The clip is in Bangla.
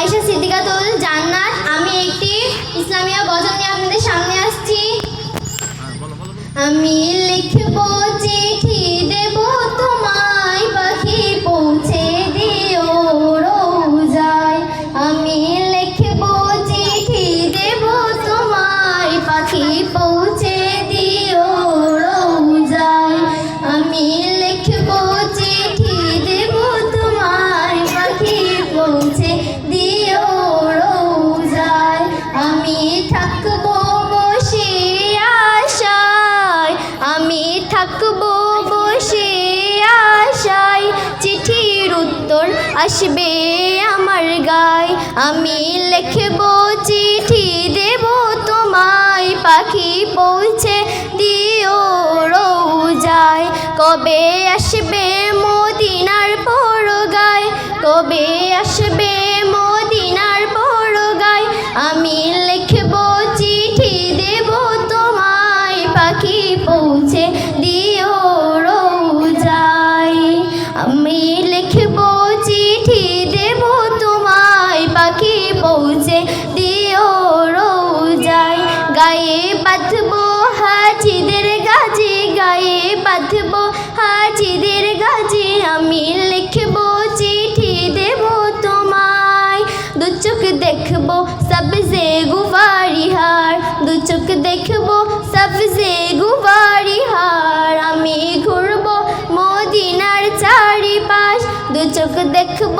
আয়েশা সিদ্দিকাতুল জান্নাত। আমি একটি ইসলামিয়া গজল নিয়ে আপনাদের সামনে আসছি। আমি লিখব চিঠি দেব তোমায়, পাখি পৌঁছে দিও রোজায়। আমি লিখব চিঠি দেব তোমায়, পাখি পৌঁছে দিও রোজায়। আমি লিখব চিঠি দেব তোমায়, পাখি পৌঁছে দিও রোজায়। আমি থাকবো বসে আশায়, আমি থাকবো বসে আশায়, চিঠির উত্তর আসবে আমার গায়। আমি লিখব চিঠি দেব তোমায়, পাখি পৌঁছে দিও রোজায়। কবে আসবে মদিনার পরগায়, কবে আসবে মদিনার পরগায়। আমি লিখব চিঠি দেব তোমায়, পাখি পৌঁছে দিও রোজায়। আমি লিখব চিঠি দেব তোমায়, পাখি পৌঁছে দিও রোজায়। গায়ে বাঁধবো হাজিদের গাজে, গায়ে বাঁধবো হাজিদের গাজে। আমি লিখব চিঠি দেব তোমায়। দু চোখ দেখবো সবজে গুফারি হার, দু চোখ দেখবো সবজে গুফারি হার। আমি ঘুরবো মদিনার চারিপাশ, দু চোখ দেখব